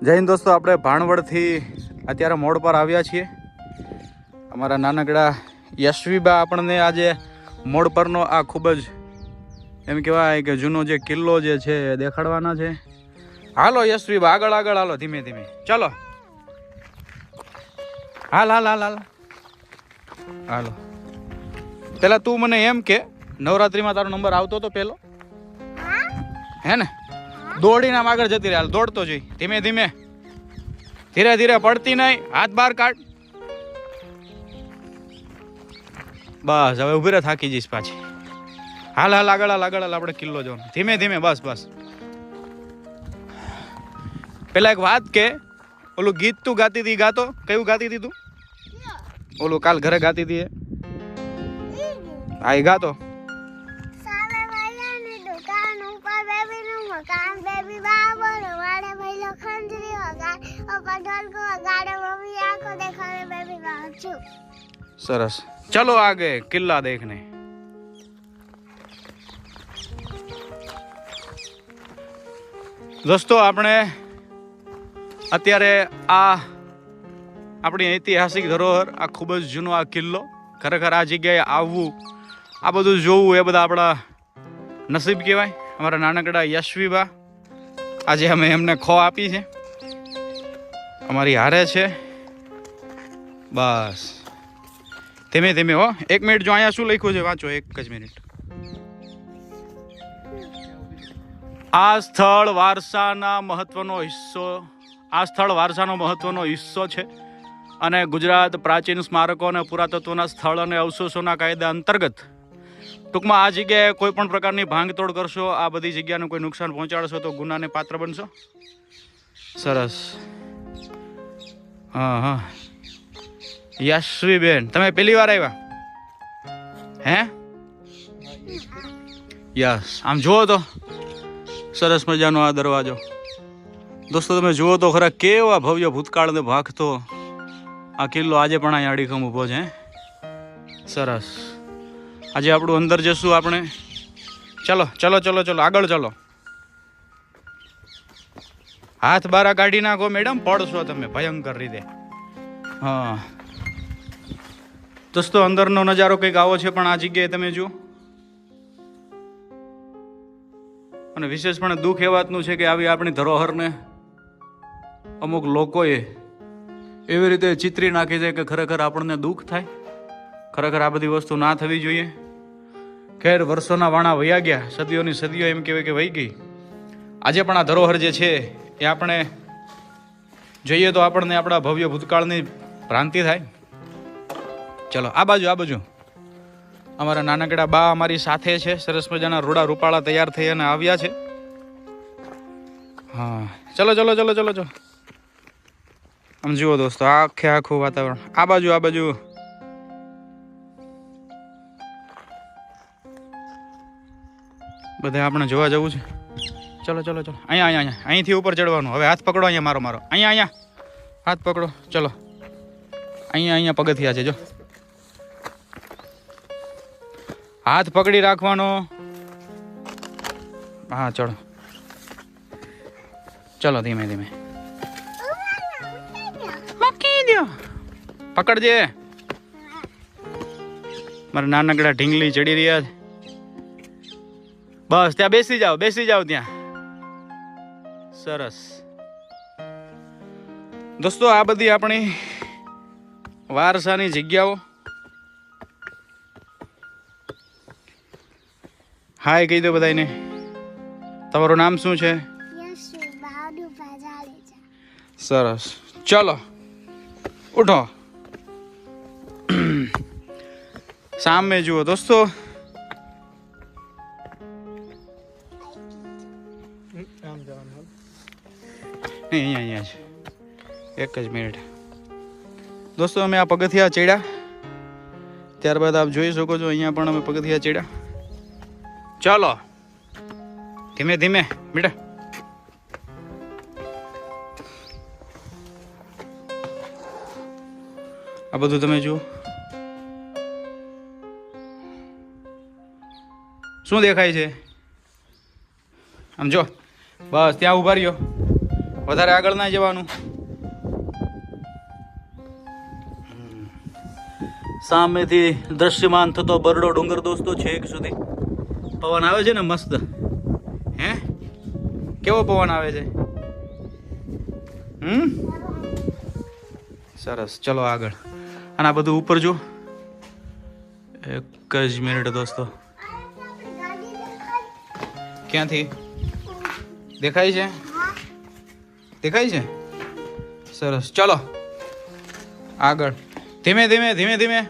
જય હિન્દ દોસ્તો, આપણે ભાણવડથી અત્યારે મોડ પર આવ્યા છીએ. અમારા નાનકડા યશવીબા આપણને આજે મોડ પરનો આ ખૂબ જ એમ કહેવાય કે જૂનો જે કિલ્લો જે છે એ દેખાડવાના છે. હાલો યશવીબા, આગળ આગળ હાલો, ધીમે ધીમે ચાલો. હાલ હાલ હાલ હાલ હાલો. પેલા તું મને એમ કે નવરાત્રીમાં તારો નંબર આવતો હતો પેલો, હે ને? દોડીને આમ આગળ જતી રહે, દોડતો જઈ, ધીમે ધીમે, ધીરે ધીરે, પડતી નહીં, હાથ બહાર કાઢ. બસ હવે ઉભી રહે, થાકી જઈશ પાછી. હાલ હાલ આગળ હાલ આગળ હાલ, આપણે કિલ્લો જવાનું, ધીમે ધીમે, બસ બસ. પેલા એક વાત કે, ઓલું ગીત તું ગાતી હતી, ગાતો કયું ગાતી હતી તું? ઓલું કાલ ઘરે ગાતી હતી એ? હા એ ગાતો. સરસ, ચલો આગે કિલ્લા દેખને. દોસ્તો, આપણે અત્યારે આ આપણી ઐતિહાસિક ધરોહર, આ ખૂબ જ જૂનો આ કિલ્લો, ખરેખર આ જગ્યાએ આવવું, આ બધું જોવું એ બધા આપણા નસીબ કહેવાય. અમારા નાનકડા યશવીબા આજે અમે એમને ખો આપી છે, અમારી હારે છે. બસ ધીમે ધીમે હો. 1 મિનિટ, જો અહીંયા શું લખ્યું છે વાંચો, 1 જ મિનિટ. આ સ્થળ વારસાનો મહત્વનો હિસ્સો છે અને ગુજરાત પ્રાચીન સ્મારકો અને પુરાતત્વના સ્થળ અને અવશેષોના કાયદા અંતર્ગત, ટૂંકમાં આ જગ્યાએ કોઈ પણ પ્રકારની ભાંગતોડ કરશો, આ બધી જગ્યાનું કોઈ નુકસાન પહોંચાડશો તો ગુનાને પાત્ર બનશો. સરસ. હા હા, યશવી બેન, તમે પહેલી વાર આવ્યા હે? યસ. આમ જુઓ તો સરસ મજાનો આ દરવાજો. દોસ્તો તમે જુઓ તો ખરા, કેવા ભવ્ય ભૂતકાળને ભાખતો આ કિલ્લો આજે પણ અહીંયા અડીખમ ઊભો છે. સરસ. આજે આપણું અંદર જશું આપણે. ચલો ચલો ચલો ચલો, આગળ ચલો. હાથ બારા કાઢી નાખો મેડમ, પડશો તમે ભયંકર રીતે. હા દોસ્તો, અંદરનો નજારો કંઈક આવો છે, પણ આ જગ્યાએ તમે જુઓ. અને વિશેષપણે દુઃખ એ વાતનું છે કે આવી આપણી ધરોહરને અમુક લોકોએ એવી રીતે ચિતરી નાખી છે કે ખરેખર આપણને દુઃખ થાય. ખરેખર આ બધી વસ્તુ ના થવી જોઈએ. ખેર, વર્ષોના વાણા વયા ગયા, સદીઓની સદીઓ એમ કહેવાય કે વહી ગઈ. આજે પણ આ ધરોહર જે છે એ આપણે જોઈએ તો આપણને આપણા ભવ્ય ભૂતકાળની ભ્રાંતિ થાય. ચલો આ બાજુ, આ બાજુ. અમારા નાનકડા બા અમારી સાથે છે, સરસ મજાના રૂડા રૂપાળા તૈયાર થઈ અને આવ્યા છે. હા ચલો ચલો ચલો ચલો ચલો. આમ જુઓ દોસ્તો, આખું વાતાવરણ. આ બાજુ, આ બાજુ. બધે આપણે જોવા જવું છે. ચલો ચલો ચલો. અહીંયા અહીંથી ઉપર ચડવાનું. હવે હાથ પકડો, અહીંયા મારો અહીંયા હાથ પકડો. ચલો અહીંયા પગથિયા છે, જો હાથ પકડી રાખવાનો. હા ચલો ચલો, ધીમે ધીમે મૂકી દો. પકડજે. મારા નાનકડા ઢીંગલી ચડી રહ્યા છે. બસ ત્યાં બેસી જાઓ ત્યાં. સરસ. દોસ્તો, આ બધી આપણી વારસાની જગ્યાઓ. હાય કહી દો બધાને. તમારું નામ શું છે? સરસ. ચલો ઉઠો. સામે જુઓ દોસ્તો. નહીં, અહીંયા છે. 1 જ મિનિટ. દોસ્તો, અમે આ પગથિયા ચડ્યા, ત્યારબાદ આપ જોઈ શકો છો અહીંયા પણ અમે પગથિયા ચડ્યા. ચાલો ધીમે ધીમે બેટા. આ બધું તમે જુઓ. શું દેખાય છે? આમ જો, બસ ત્યાં ઉભા રહ્યો. વધારે આગળ ના જવાનું. સામેથી દ્રશ્યમાન થતો બરડો ડુંગર દોસ્તો છેક સુધી. પવન આવે છે ને મસ્ત. હે કેવો પવન આવે છે? સરસ. ચલો આગળ. અને આ બધું ઉપર જો. એક જ મિનિટ દોસ્તો. ક્યાંથી દેખાય છે? દેખાય છે? સરસ. ચલો આગળ. ધીમે ધીમે ધીમે ધીમે.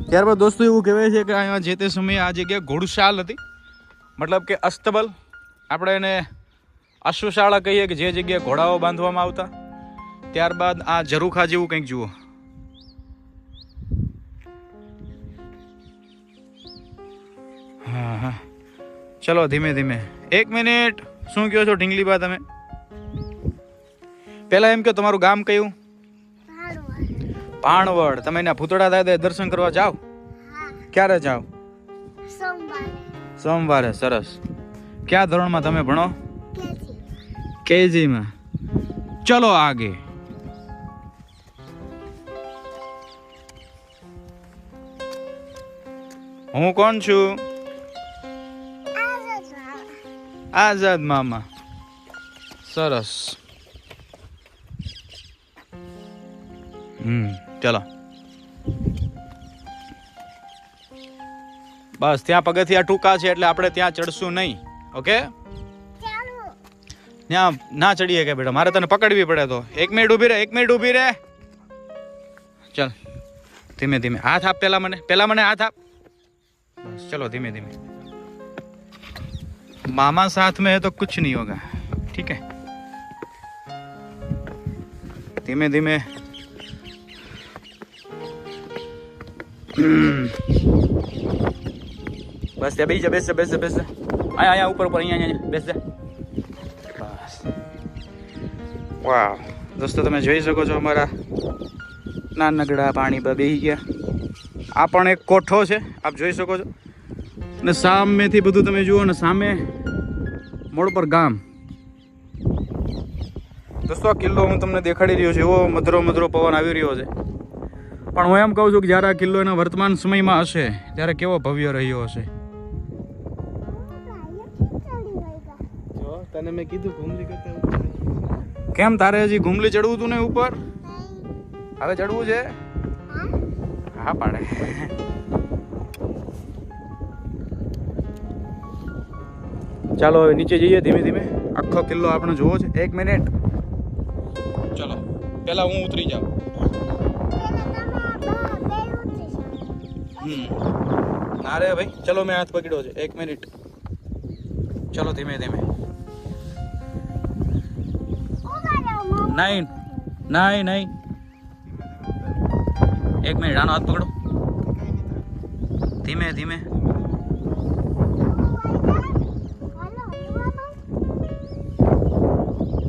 ત્યારબાદ દોસ્તો એવું કહેવાય છે કે અહીંયા જે તે સમયે આ જગ્યા ઘોડશાલ હતી, મતલબ કે અસ્તબલ. આપણે એને અશ્વશાળા કહીએ કે જે જગ્યાએ ઘોડાઓ બાંધવામાં આવતા. ત્યારબાદ આ ઝરૂખા જેવું કંઈક જુઓ. હા હા. ચલો ધીમે ધીમે. 1 મિનિટ. શું કહો છો ઢીંગલી બા તમે? પેલા એમ કે તમારું ગામ કયું? પાણવડ. તમે એના ભૂતળા દાદા દર્શન કરવા જાઓ? ક્યારે જાઓ? સોમવારે. સરસ. ક્યાં ધોરણમાં તમે ભણો? કેજીમાં. ચલો આગે. હું કોણ છું? આઝાદ મામા. સરસ. ચલો બસ. ત્યાં પગથિયા ટૂંકા છે એટલે આપણે ત્યાં ચડશું નહીં. ઓકે? ત્યાં ના ચડીએ કે બેટા, મારે તને પકડવી પડે તો. 1 મિનિટ ઊભી રહે. 1 મિનિટ ઊભી રહે. ચલ ધીમે ધીમે. હાથ આપ પેલા મને હાથ આપ. બસ ચલો ધીમે ધીમે. मामा साथ में है तो कुछ नहीं होगा. ठीक है? धीमे धीमे. बस ત્યાં બેસી જા. બેસ અહીંયા ઉપર અહીંયા બેસ જા. બસ. વાવ દોસ્તો, તમે જોઈ શકો છો અમારા નાનકડા પાણી પર બેસી ગયા. આ પણ એક કોઠો છે, આપ જોઈ શકો છો. ને સામેથી બધું તમે જુઓ ને, સામે મોડ પર ગામ. દોસ્તો આ કિલ્લો હું તમને દેખાડી રહ્યો છું. એવો મધુરો પવન આવી રહ્યો છે. પણ હું એમ કહું છું કે જ્યારે આ કિલ્લો એના વર્તમાન સમયમાં હશે ત્યારે કેવો ભવ્ય રહ્યો હશે. તને મેં કીધું ઘુમલી કરતા. કેમ તારે હજી ઘુમલી ચડવું તું ને ઉપર? હવે ચડવું છે? હા પાડે. ચાલો હવે નીચે જઈએ ધીમે ધીમે. આખો કિલ્લો આપણે જોવો છે. 1 મિનિટ. ચલો પેલા હું ઉતરી જાઉં. ના રે ભાઈ, ચલો મેં હાથ પકડ્યો છે. 1 મિનિટ. ચલો ધીમે ધીમે. નહીં. 1 મિનિટ. આનો હાથ પકડો. ધીમે ધીમે.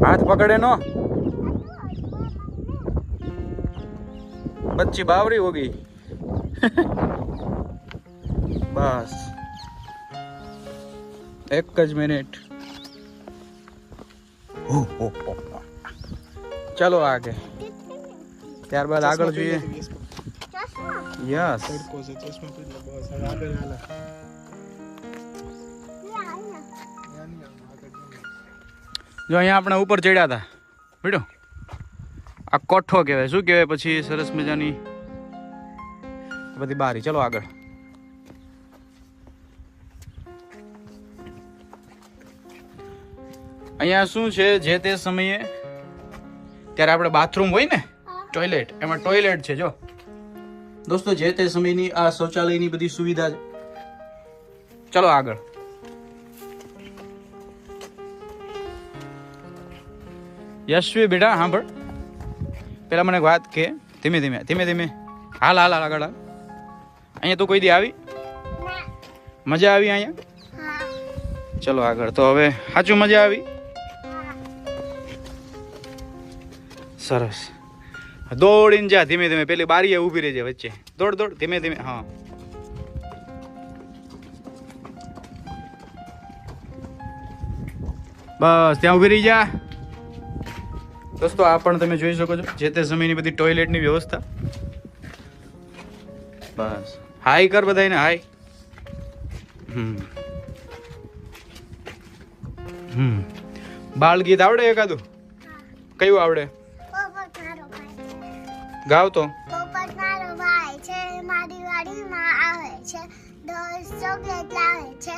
हाथ पकड़े नो, बच्ची बावरी होगी. बस 1 मिनट. चलो आगे. ત્યારબાદ આગળ જોઈએ. યસ. જો અહીંયા આપણે ઉપર ચડ્યા હતા બેટો. આ કોઠો કહેવાય. શું કહેવાય પછી? સરસ મજાની બધી બારી. ચલો આગળ. અહીંયા શું છે, જે તે સમયે ત્યારે આપણે બાથરૂમ હોય ને, ટોયલેટ, એમાં ટોયલેટ છે. જો દોસ્તો, જે તે સમયની આ શૌચાલયની બધી સુવિધા છે. ચલો આગળ. યશવી બેટા સાંભળ, પેલા મને વાત કે. ધીમે ધીમે ધીમે ધીમે. હાલ આગળ હાલ. અહીંયા તો કોઈ દી આવી? મજા આવી અહીંયા? ચલો આગળ. તો હવે સાચું મજા આવી? સરસ. દોડીને જા ધીમે ધીમે. પેલી બારીએ ઊભી રહેજે વચ્ચે. દોડ ધીમે ધીમે. હા બસ ત્યાં ઊભી રહી જા. દોસ્તો આ પણ તમે જોઈ શકો છો જે તે સમયની બધી ટોયલેટની વ્યવસ્થા. બસ હાય કર બધાને હાય. બાળ ગીત આવડે એકાદું? કયું આવડે? ગાવ તો. પોપટ મારો ભાઈ છે, મારી વાડીમાં આવે છે, 10 ચોકલેટ લાવે છે,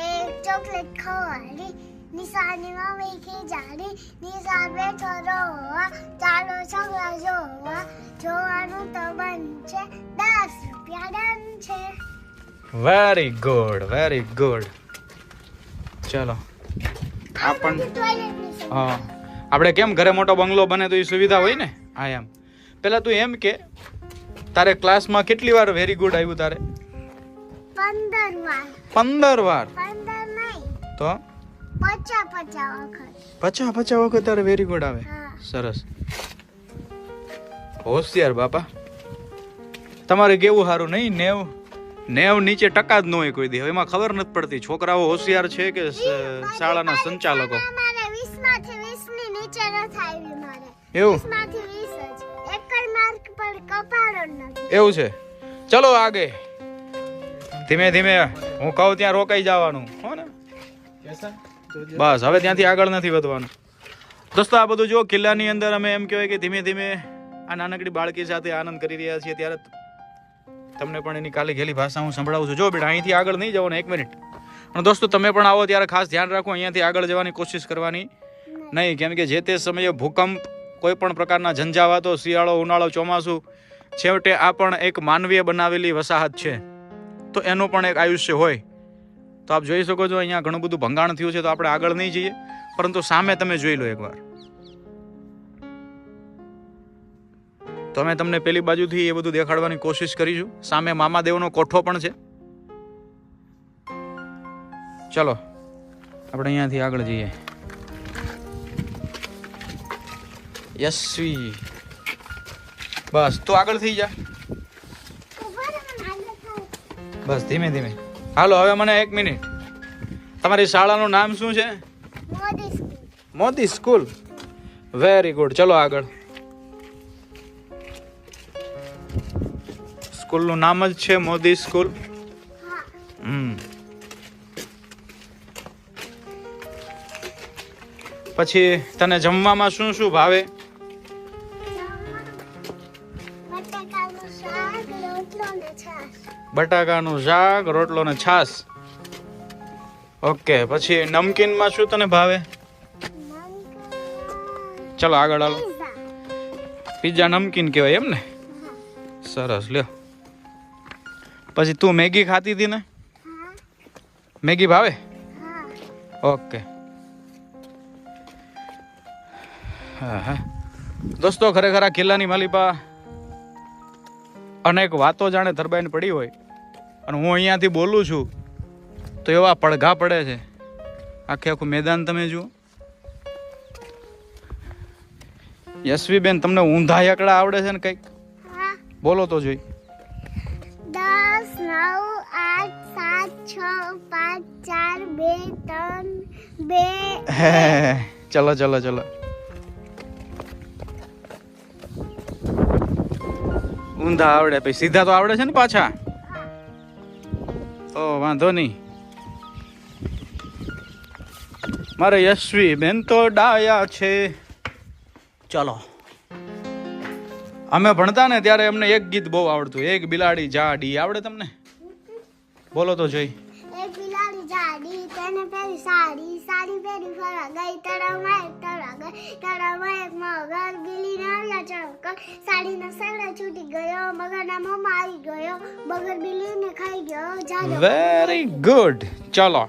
એક ચોકલેટ ખવાડી, નિશાની મમ્મી ખીજાડી, નિશાન બેઠો રોવા, ચાલો છોકરા જોવા, જોવાનું તો બંધ છે, 10 રૂપિયા દંડ છે. Very good very good. ચલો આ પણ હા આપણે કેમ ઘરે મોટો બંગલો બને તો એ સુવિધા હોય ને. હા એમ પેલા તું એમ કે તારે ક્લાસમાં કેટલી વાર વેરી ગુડ આવ્યું તારે? 15 વાર. 15 વાર? 15 નહીં તો 50 વખત. 50 વખત તારે વેરી ગુડ આવે. હા. સરસ, હોશિયાર બાપા. તમારે કેવું સારું નહીં? 90 નીચે ટકા જ ન હોય કોઈ દી. હવે એમાં ખબર નથી પડતી છોકરાઓ હોશિયાર છે કે શાળાના સંચાલકો. મારે 20 માંથી 20 ની નીચે ન થાય મારે. એવું? 20 માંથી 20 જ. એક જ માર્ક પર કપાડો નથી. એવું છે? ચલો આગે ધીમે ધીમે હું કહું ત્યાં રોકાઈ જવાનું હો ને. બસ હવે ત્યાંથી આગળ નથી વધવાનું. દોસ્તો આ બધું જો કિલ્લાની અંદર અમે એમ કહેવાય કે ધીમે ધીમે આ નાનકડી બાળકી સાથે આનંદ કરી રહ્યા છીએ ત્યારે તમને પણ એની કાલી ઘેલી ભાષા હું સંભળાવું છું. જો બેટા અહીંથી આગળ નહીં જવાનું, 1 મિનિટ. અને દોસ્તો તમે પણ આવો ત્યારે ખાસ ધ્યાન રાખો, અહીંયાથી આગળ જવાની કોશિશ કરવાની નહીં, કેમ કે જે તે સમયે ભૂકંપ, કોઈ પણ પ્રકારના ઝંઝાવાતો, શિયાળો, ઉનાળો, ચોમાસું, છેવટે આ પણ એક માનવીય બનાવેલી વસાહત છે તો એનું પણ એક આયુષ્ય હોય. તો આપ જોઈ શકો છો અહીંયા ઘણું બધું ભંગાણ થયું છે તો આપણે આગળ નહીં જઈએ, પરંતુ સામે તમે જોઈ લો એકવાર. તો અમે તમને પેલી બાજુથી એ બધું દેખાડવાની કોશિશ કરીશું. સામે મામાદેવનો કોઠો પણ છે. ચલો આપણે અહીંયાથી આગળ જઈએ. યશવી બસ તું આગળ થઈ જા. બસ ધીમે ધીમે હાલો. હવે મને 1 મિનિટ, તમારી શાળાનું નામ શું છે? મોદી સ્કૂલ. Very good. ચલો આગળ. સ્કૂલનું નામ જ છે મોદી સ્કૂલ. પછી તને જમવામાં શું શું ભાવે? બટાકાનું શાક, રોટલો ને છાશ. ઓકે. પછી નમકીનમાં શું તને ભાવે? ચલો આગળ હાલો. પિઝા નમકીન કહેવાય એમ ને? સરસ લ્યો. પછી તું મેગી ખાતી હતી ને? મેગી ભાવે? ઓકે. હા દોસ્તો ખરેખર આ કિલ્લાની માલિપા અનેક વાતો જાણે ધરબાઈને પડી હોય અને હું અહીંયાથી બોલું છું તો એવા પડઘા પડે છે. આખે આખું મેદાન તમે જુઓ. યશવીબેન તમને ઊંધા એકડા આવડે છે ને કંઈક? બોલો તો જોઈ. 10 9 8 7 6 5 4 3 2. ચલો ચલો ચલો. ઊંધા આવડે પછી સીધા તો આવડે છે ને પાછા? ઓ વાંધો નહીં. મારે યશવી બેન તો ડાયા છે. ચલો અમે ભણતા ને ત્યારે અમને એક ગીત બહુ આવડતું. એક બિલાડી જાડી. આવડે તમને? બોલો તો જોઈ. એક બિલાડી જાડી, તેને પહેરી સાડી, સાડી પહેરી ફરવા ગઈ, તળાવમાં એક મગર, બિલીને આવ્યા ચક્કર, સાડીનો સૈડો છૂટી ગયો, મગરના મોંમાં આવી ગયો, મગર બિલીને ખાઈ ગયો. Very good. ચલો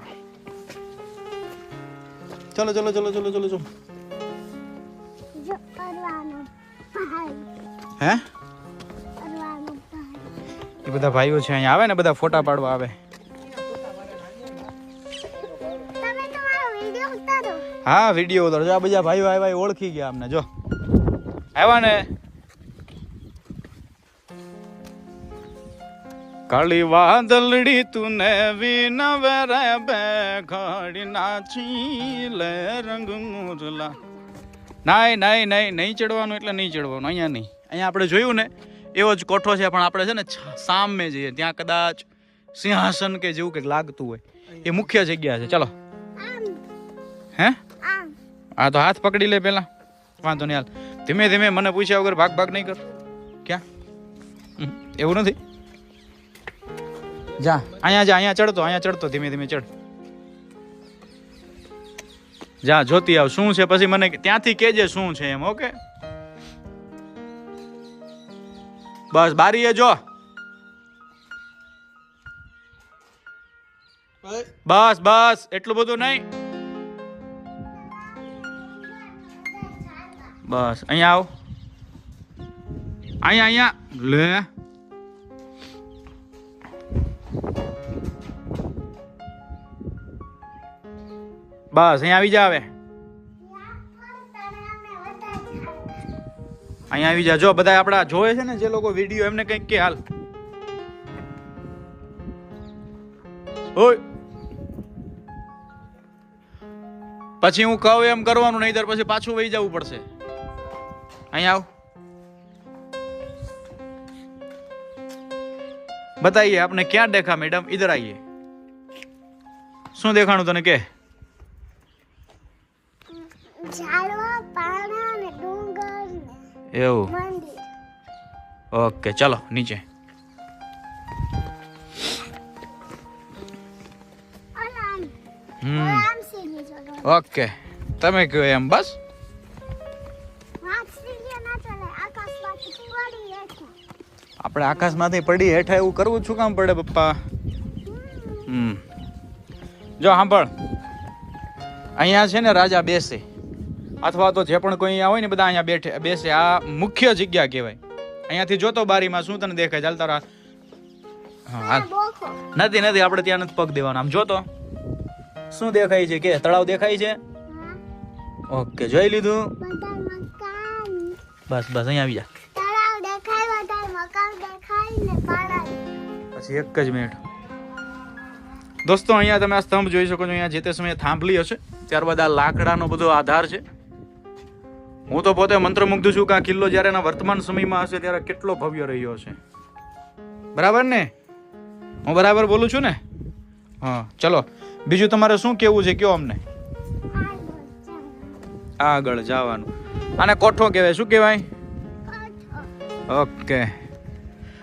ચલો ચલો ચલો ચલો ચલો ચલો. હે એ બધા ભાઈઓ છે અહીંયા આવે ને, બધા ફોટા પાડવા આવે. હા વિડીયો ઉતારો. આ બધા ભાઈઓ આવ્યા એ ઓળખી ગયા અમને. જો આવ્યા ને કાળી વાદળડી તુને વિનવે રે બે ઘડી નાચી લે રંગ મુરલા. નહીં ચડવાનું એટલે નહીં ચડવાનું, અહીંયા નહીં. અહીંયા આપણે જોયું ને એવો જ કોઠો છે, પણ આપણે છે ને સામે જઈએ ત્યાં કદાચ સિંહાસન કે જેવું કંઈક લાગતું હોય, એ મુખ્ય જગ્યા છે. ચલો હે હા તો હાથ પકડી લે પેલા, વાંધો નહીં હાલ. ધીમે ધીમે, મને પૂછ્યા વગર ભાગ નહીં કર. ક્યાં એવું નથી. જા અહીંયા ચડતો ધીમે ધીમે ચડ. જા જોતી આવ શું છે, પછી મને ત્યાંથી કેજે શું છે એમ. ઓકે બસ બારીએ જો, બસ એટલું બધું નહીં. બસ અહીંયા આવ, અહીંયા લે. બસ અહીંયા આવી જા. હવે અહીંયા આવી જા. જો બધા આપડા જોવે છે ને જે લોકો વિડીયો, એમને કંઈક કે હાલ. ઓય પછી હું કહું એમ કરવાનું, નહીતર પછી પાછું વહી જવું પડશે. અહીંયા આવ, बताइए आपने क्या देखा मैडम, इधर आइए. શું દેખાણું તને કે? ઝાડવા, પાણા અને ડુંગર ને એવું. મંદિર. ઓકે ચલો નીચે. આમ સીડી ચડો. ઓકે તમે કહો એમ. બસ વાત સીડી ના ચડે, આકાશમાંથી પડી હેઠા. આપણે આકાશમાંથી પડી હેઠા એવું કરવું શું કામ પડે પપ્પા? જો સાંભળ, અહીંયા છે ને રાજા બેસે, અથવા તો જે પણ કોઈ અહીંયા હોય ને બધા અહીંયા બેસે. આ મુખ્ય જગ્યા કહેવાય. અહીંયાથી જોતો બારીમાં શું તને દેખાય? ચાલતા રાહ. હા નથી આપણે ત્યાં નથી પગ દેવાનો. આમ જોતો શું દેખાય છે? કે તળાવ દેખાય છે? ઓકે જોઈ લીધું. બસ અહીંયા આવી જા. તળાવ દેખાય, બધા મકાન દેખાય ને પાડા. પછી એક જ મિનિટ દોસ્તો, અહીંયા તમે આ સ્તંભ જોઈ શકો છો. અહીંયા જે તે સમયે થાંભલી હશે, ત્યારબાદ આ લાકડાનો બધો આધાર છે. હું તો પોતે મંત્રમુગ્ધ છું કે આ કિલ્લો જ્યારે એના વર્તમાન સમયમાં હશે ત્યારે કેટલો ભવ્ય રહ્યો છે. બરાબર ને? હું બરાબર બોલું છું ને? હા ચલો, બીજું તમારે શું કેવું છે કયો અમને. આગળ જવાનું. આને કોઠો કહેવાય. શું કહેવાય? ઓકે.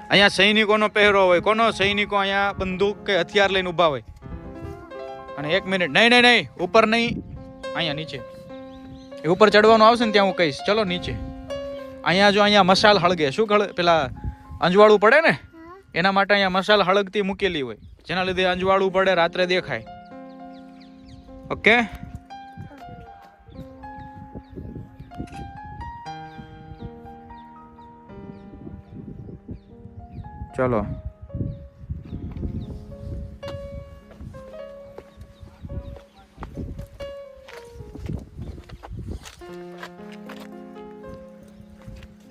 અહીંયા સૈનિકોનો પહેરો હોય. કોનો? સૈનિકો અહીંયા બંદૂક કે હથિયાર લઈને ઊભા હોય. અને એક મિનિટ, નહીં ઉપર નહીં, અહીંયા નીચે. એ ઉપર ચડવાનું આવશે ને ત્યાં હું કહીશ. ચલો નીચે. અહીંયા મસાલ હળગે. શું પેલા અંજવાળું પડે ને, એના માટે અહીંયા મસાલ હળગતી મૂકેલી હોય, જેના લીધે અંજવાળું પડે, રાત્રે દેખાય. ઓકે ચલો.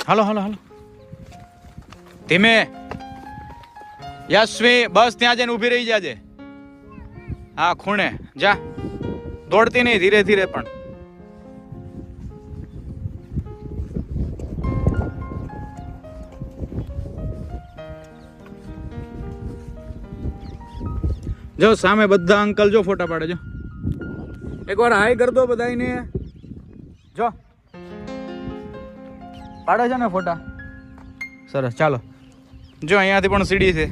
હાલો ધીમે. યશ્વી બસ ત્યાં જઈને ઊભી રહી જાજે. હા ખૂણે જા, દોડતી નહીં, ધીરે ધીરે. પણ જો સામે બધા અંકલ જો ફોટા પાડે. જો એકવાર હાય કર દો બધાને. જો પાડે છે ને ફોટા. સરસ ચાલો. જો અહીંયાથી પણ સીડી છે.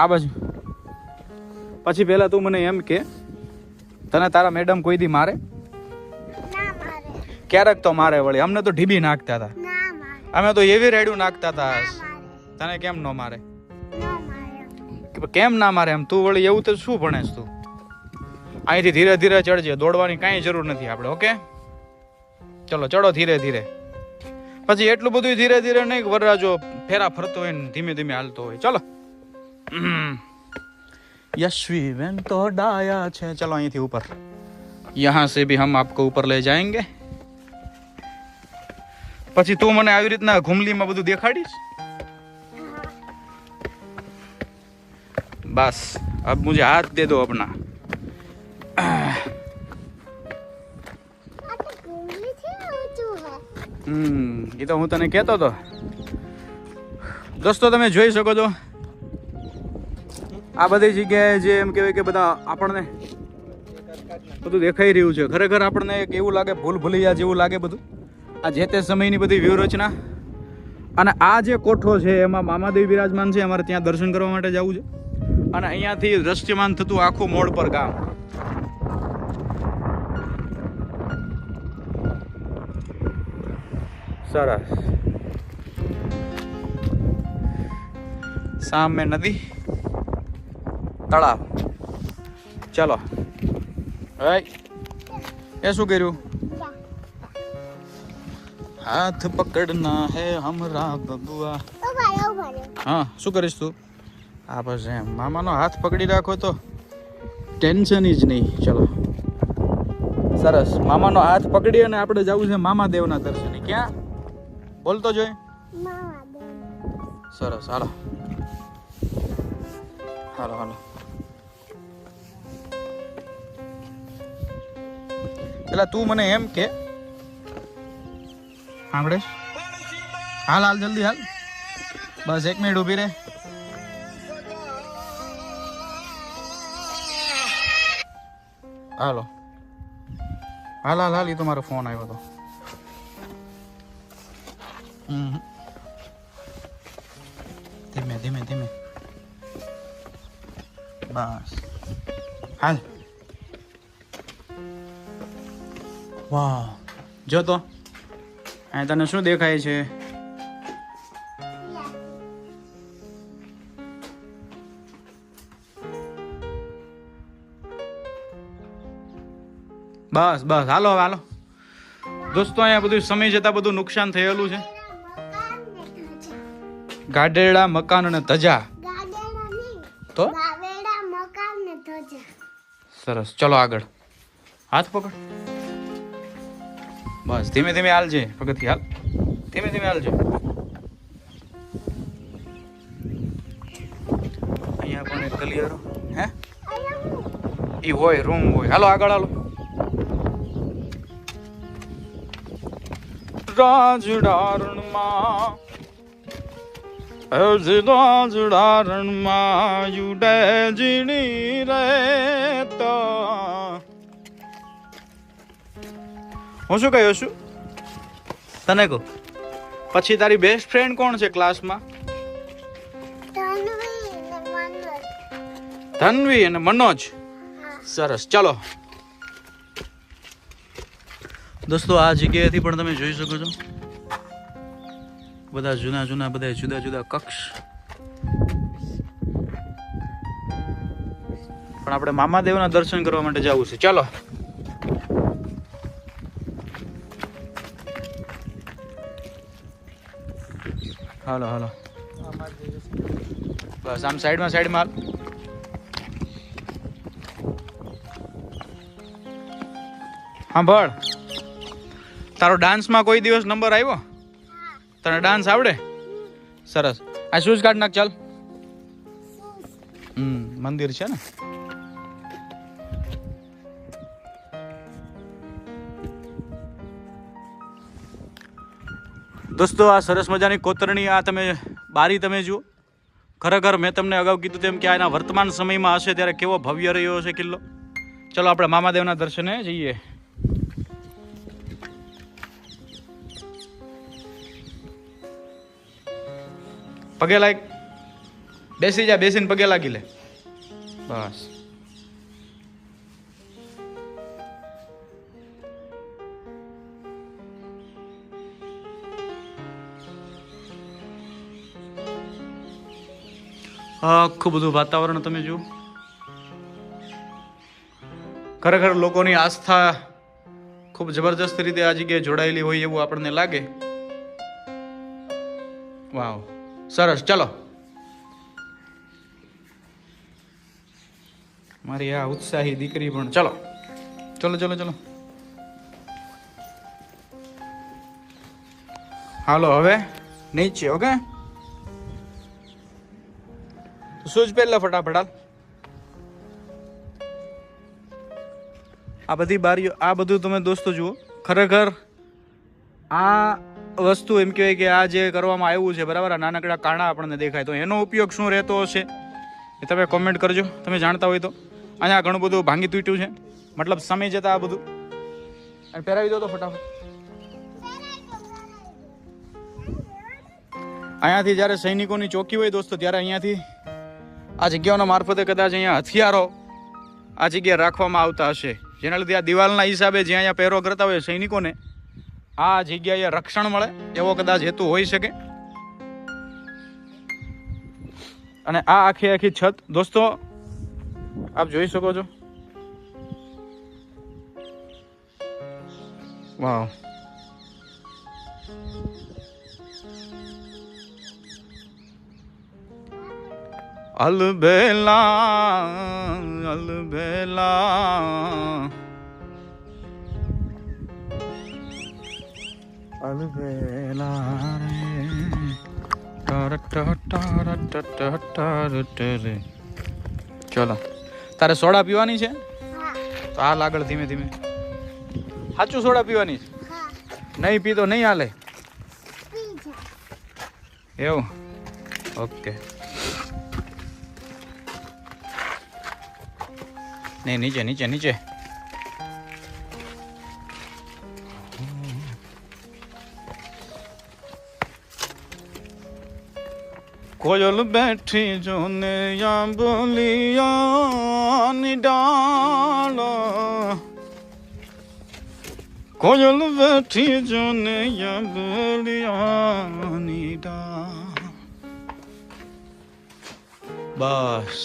આ બાજુ. પછી પેલા તું મને એમ કે, તને તારા મેડમ કોઈ દી મારે? ક્યારેક તો મારે. વળી અમને તો ઢીબી નાખતા હતા. અમે તો એવી રેડ્યું નાખતા હતા. તને કેમ ન મારે? કેમ ના મારે? એમ તું વળી એવું તો શું ભણેશ તું? અહીંથી ધીરે ધીરે ચડજે, દોડવાની કાંઈ જરૂર નથી આપણે. ઓકે ચલો ચડો ધીરે ધીરે. પછી એટલું બધું ધીરે ધીરે નહીં, વરરાજો ફેરા ફરતો હોય ને ધીમે ધીમે હાલતો હોય. ચલો. यशवी बेन तो डाया છે. ચલો અહીંથી ઉપર. यहाँ से भी हम आपको ऊपर ले जाएंगे. પછી તું મને આવી રીતના ઘુમલીમાં બધું દેખાડીશ? बस अब मुझे हाथ दे दो अपना। ये तो હું તને કહેતો હતો દોસ્તો, તમે જોઈ શકો છો આ બધી જગ્યાએ જે એમ કહેવાય કે બધા આપણને બધું દેખાઈ રહ્યું છે. ખરેખર આપણને એક એવું લાગે ભૂલ ભૂલૈયા જેવું લાગે બધું, આ જે તે સમયની બધી વ્યૂહરચના. અને આ જે કોઠો છે એમાં મામાદેવ બિરાજમાન છે. અમારે ત્યાં દર્શન કરવા માટે જવું છે અને અહીંયાથી દ્રશ્યમાન થતું આખું મોડ પર ગામ. સરસ. સામે નદી, તળાવ. ચલો એ શું કર્યું? હાથ પકડના હે હમરા બબુઆ. હા, શું કરીશ તું? આ બસ એમ મામાનો હાથ પકડી રાખો તો ટેન્શન જ નહીં. ચલો સરસ. મામાનો હાથ પકડી અને આપણે જવું છે મામાદેવના દર્શને. ક્યાં બોલતો જોઈ? સરસ. હાલો હાલો હાલો. પેલા તું મને એમ કે સાંભળે? હાલ હાલ જલ્દી હાલ. બસ 1 મિનિટ ઊભી રહે. હાલો હાલ હાલ હાલ. એ તો મારો ફોન આવ્યો હતો. ધીમે ધીમે ધીમે. બસ હાલ. વાહ, જો તો અહીં તને શું દેખાય છે? બસ બસ હાલો હવે હાલો. દોસ્તો અહીંયા બધું સમય જતાં બધું નુકસાન થયેલું છે. ગાડેડા, મકાન અને ધજા. તો સરસ. ચલો આગળ. હાથ પકડ. બસ ધીમે ધીમે હાલજે. પગથી હાલ. ધીમે ધીમે હાલજે. અહીંયા પણ એક કલિયરો હે ઈ હોય, રૂમ હોય. હાલો આગળ હાલો. રાજડારણમાં રાજડારણમાં યુડે જીણી રહેતા. હું શું કહ્યું છું તને કહું? પછી તારી બેસ્ટ ફ્રેન્ડ કોણ છે ક્લાસમાં? ધનવી અને મનોજ. સરસ. ચલો દોસ્તો, આ જગ્યાએથી પણ તમે જોઈ શકો છો બધા જૂના જૂના બધા જુદા જુદા કક્ષ. પણ આપણે મામાદેવના દર્શન કરવા માટે જવું છે. ચાલો હાલો હાલો. બસ આમ સાઈડમાં સાઈડમાં. સાંભળ, તારો ડાન્સમાં કોઈ દિવસ નંબર આવ્યો? તને ડાન્સ આવડે? સરસ. આ શૂઝ કાઢ નાખ. ચાલ. મંદિર છે ને. દોસ્તો, આ સરસ મજાની કોતરણી, આ તમે બારી તમે જુઓ. ખરેખર મેં તમને અગાઉ કીધું તેમ કે આના વર્તમાન સમયમાં હશે ત્યારે કેવો ભવ્ય રહ્યો હશે કિલ્લો. ચલો આપણે મામાદેવના દર્શને જઈએ. પગે લાગ. બેસી જા. બેસીને પગે લાગી લે. બસ. આખું બધું વાતાવરણ તમે જુઓ. ખરેખર લોકોની આસ્થા ખૂબ જબરજસ્ત રીતે આ જગ્યાએ જોડાયેલી હોય એવું આપણને લાગે. વાવ, સરસ. ચલો મારી આ ઉત્સાહી દીકરી પણ. ચલો ચલો ચલો ચલો. હાલો હવે નીચે. ઓકે, શૂઝ પહેરલા ફટાફટ હાલ. આ બધી બારીઓ, આ બધું તમે દોસ્તો જુઓ, ખરેખર આ વસ્તુ એમ કહેવાય કે આ જે કરવામાં આવ્યું છે બરાબર, આ નાનકડા કાણા આપણને દેખાય, તો એનો ઉપયોગ શું રહેતો હશે એ તમે કોમેન્ટ કરજો, તમે જાણતા હોય તો. અહીંયા ઘણું બધું ભાંગી તૂટ્યું છે, મતલબ સમય જતા આ બધું. અને પહેરાવી દો તો ફટાફટ. અહીંયાથી જ્યારે સૈનિકોની ચોકી હોય દોસ્તો, ત્યારે અહીંયાથી આ જગ્યાઓના મારફતે કદાચ અહીંયા હથિયારો આ જગ્યાએ રાખવામાં આવતા હશે, જેના લીધે આ દિવાલના હિસાબે જ્યાં અહીંયા પહેરો કરતા હોય સૈનિકોને આ જગ્યાએ રક્ષણ મળે એવો કદાચ હેતુ હોઈ શકે. અને આ આખી છત દોસ્તો આપ જોઈ શકો છો. વાવ, અલબેલા અલબેલા અલબેલા રે. ચલો, તારે સોડા પીવાની છે તો હાલ આગળ ધીમે ધીમે. સાચું સોડા પીવાની છે, નહીં પી તો નહીં હાલે એવું. ઓકે, નહીં નીચે નીચે નીચે. કોયલ બેઠી જોને આંબલિયાની ડાળ, કોયલ બેઠી જોને આંબલિયાની ડાળ. બસ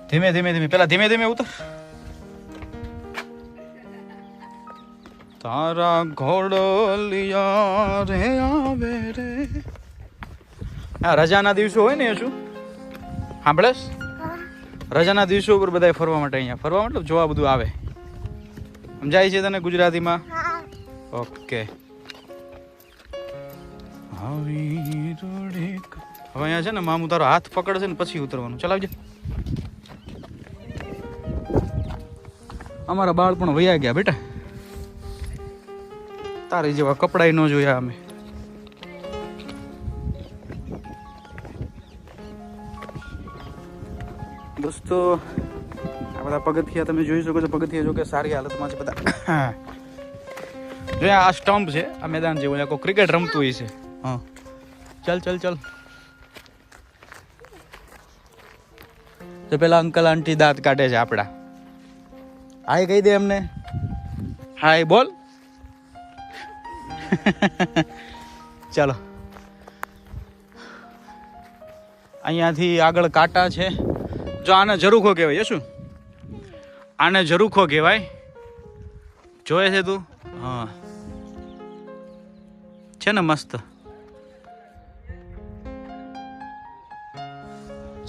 ધીમે ધીમે ધીમે, પેલા ધીમે ધીમે ઉતર. તારા ઘોડલિયા રે આવે રે. આ રજાના દિવસો હોય ને, એ શું સાંભળેશ? રજાના દિવસો ઉપર બધા ફરવા માટે, અહીંયા ફરવા મતલબ જોવા બધું આવે. સમજાય છે તને ગુજરાતીમાં? ઓકે. હવે અહીંયા છે ને મામુ તારો હાથ પકડશે ને પછી ઉતરવાનું. ચલાવજે. અમારા બાળ પણ વયા ગયા બેટા, તારી જેવા કપડાય ન જોયા અમે. દોસ્તો આ બધા પગથિયા તમે જોઈ શકો છો. પગથિયા જો કે સારી હાલતમાં છે બધા. જો આ સ્ટમ્પ છે, આ મેદાન જેવું, કોઈ ક્રિકેટ રમતું હોય છે. હા, ચાલ ચાલ ચાલ. તો પેલા અંકલ આંટી દાંત કાઢે છે આપડા. હાય કહી દે એમને, હાય બોલ. ચાલો, અહીંયાથી આગળ કાંટા છે. જો આને ઝરૂખો કહેવાય. શું આને ઝરૂખો કહેવાય? જોયે છે તું? હા, છે ને મસ્ત.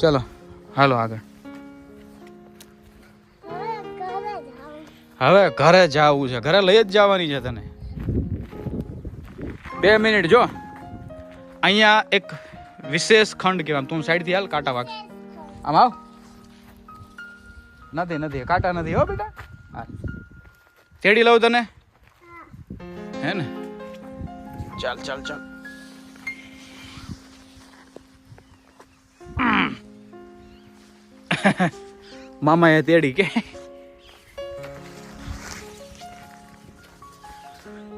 ચલો હાલો આગળ. હવે ઘરે જવું છે, ઘરે લઈ જ જવાની છે તને. 2 મિનિટ. જો અહીંયા એક વિશેષ ખંડ કહેવાય. તું સાઈડથી હાલ, કાંટા વાગ. આમ આવ. નથી નથી, કાંટા નથી હો બેટા. હા, તેડી લઉં તને, હે ને? ચાલ ચાલ ચાલ. મામાએ તેડી કે.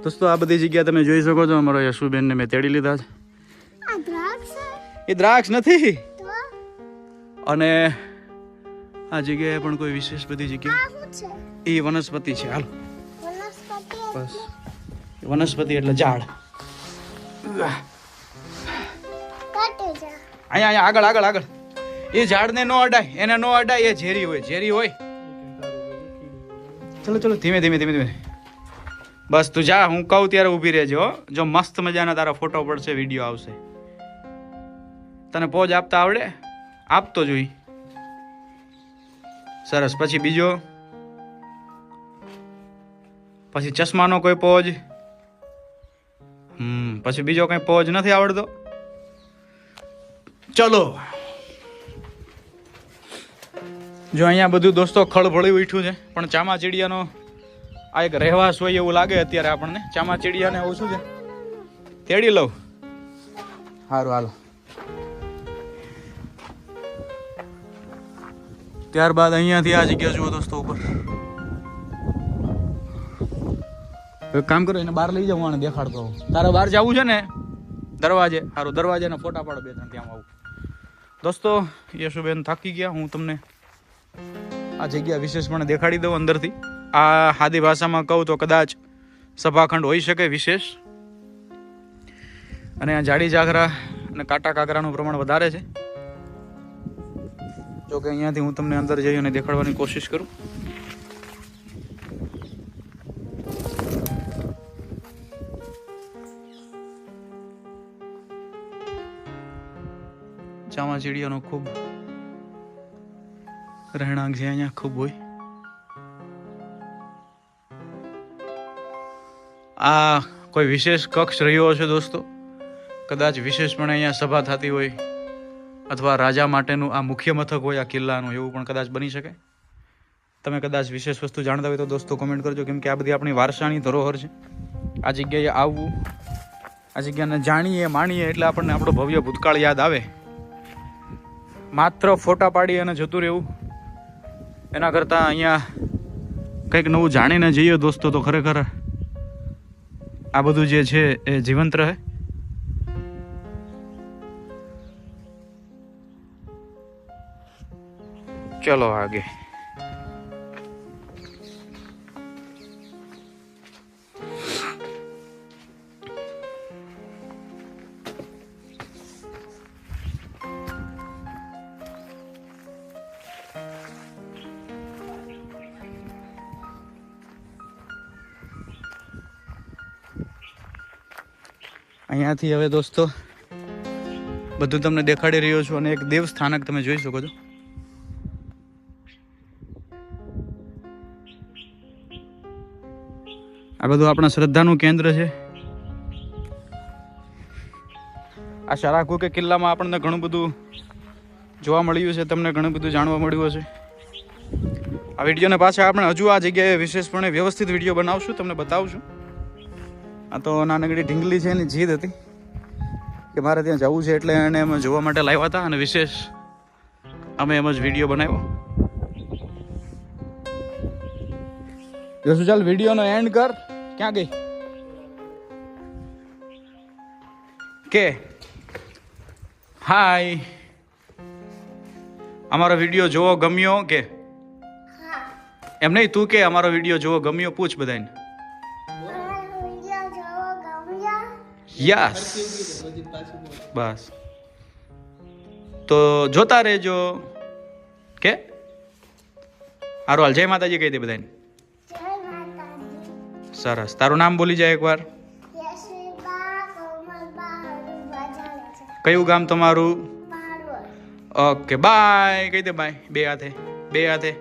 દોસ્તો આ બધી જગ્યા તમે જોઈ શકો છો. અમારો યશુબેન ને મેં તેડી લીધા છે. એ દ્રાક્ષ નથી. અને આ જગ્યાએ પણ કોઈ વિશેષ બધી જગ્યા એ વનસ્પતિ છે. હાલ બસ, વનસ્પતિ એટલે ઝાડ. અહીંયા આગળ આગળ આગળ. એ ઝાડને નો અડાય, એને નો અડાય. એ ઝેરી હોય, ઝેરી હોય. ચલો ચલો, ધીમે ધીમે ધીમે ધીમે. બસ તું જા, હું કહું ત્યારે ઊભી રહેજો. જો મસ્ત મજાના તારા ફોટો પડશે, વિડીયો આવશે. તને પોઝ આપતા આવડે? આપતો જોઈ. સરસ. પછી બીજો. પછી ચશ્માનો કોઈ પોજ, પછી બીજો કઈ પોજ નથી આવડતો. ચલો, જો અહીંયા બધું દોસ્તો ખળભળી ઉઠ્યું છે, પણ ચામાચીડિયાનો આ એક રહેવાસ હોય એવું લાગે અત્યારે આપણને. ચામાચીડિયાને એવું શું છે, તેડી લઉં. સારું, હાલો. ત્યારબાદ અહીંયાથી આ જગ્યા જુઓ દોસ્તો ઉપર. એક કામ કરો, એને બહાર લઈ જાઉં અને દેખાડતો હોઉં. તારે બહાર જવું છે ને દરવાજે? સારું, દરવાજાના ફોટા પાડો 2-3, ત્યાં આવું. દોસ્તો, યશુબેન થાકી ગયા. હું તમને આ જગ્યા વિશેષપણે દેખાડી દઉં અંદરથી. આ હાદી ભાષામાં કહું તો કદાચ સભાખંડ હોઈ શકે વિશેષ. અને આ જાડી જાગરા અને કાંટા કાગરાનું પ્રમાણ વધારે છે. જો કે અહીંયાથી હું તમને અંદર જઈ અને દેખાડવાની કોશિશ કરું. ચામાચીડિયાનો ખૂબ રહેણાંક છે અહીંયા, ખૂબ હોય. આ કોઈ વિશેષ કક્ષ રહ્યો હશે દોસ્તો. કદાચ વિશેષપણે અહીંયા સભા થતી હોય, અથવા રાજા માટેનું આ મુખ્ય મથક હોય આ કિલ્લાનું, એવું પણ કદાચ બની શકે. તમે કદાચ વિશેષ વસ્તુ જાણતા હોય તો દોસ્તો કોમેન્ટ કરજો, કેમ કે આ બધી આપણી વારસાની ધરોહર છે. આ જગ્યાએ આવવું, આ જગ્યાને જાણીએ માણીએ એટલે આપણને આપણો ભવ્ય ભૂતકાળ યાદ આવે. માત્ર ફોટા પાડી અને જતું રહેવું એના કરતાં અહીંયા કંઈક નવું જાણીને જઈએ દોસ્તો તો ખરેખર આ બધું જે છે એ જીવંત રહે. ચલો આગે. અહીંયાથી હવે દોસ્તો બધું તમને દેખાડી રહ્યો છું, અને એક દેવ સ્થાનક તમે જોઈ શકો છો. આ બધું આપણા શ્રદ્ધાનું કેન્દ્ર છે. આશા રાખું કે કિલ્લામાં આપણને ઘણું બધું જોવા મળ્યું છે, તમને ઘણું બધું જાણવા મળ્યું હશે. આ વિડીયોને પાછા આપણે હજુ આ જગ્યાએ વિશેષપણે વ્યવસ્થિત વિડીયો બનાવશું, તમને બતાવશું. આ તો નાનકડી ઢીંગલી છે, એની જીદ હતી કે મારે ત્યાં જવું છે, એટલે એને અમે જોવા માટે લાવ્યા હતા, અને વિશેષ અમે એમ જ વિડીયો બનાવ્યો. યશુ, ચાલ વિડીયોનો એન્ડ કર. ક્યાં ગઈ કે? હાય, અમારો વિડીયો જોવો ગમ્યો કે? એમ નહીં, તું કે અમારો વિડીયો જોવો ગમ્યો? પૂછ બધાને. યસ, બસ તો જોતા રહેજો કે. હારું, હાલ, જય માતાજી કહી દે બધાને. સરસ, તારું નામ બોલી જાય એકવાર. કયું ગામ તમારું? ઓકે, બાય કહી દે. બાય, બે હાથે.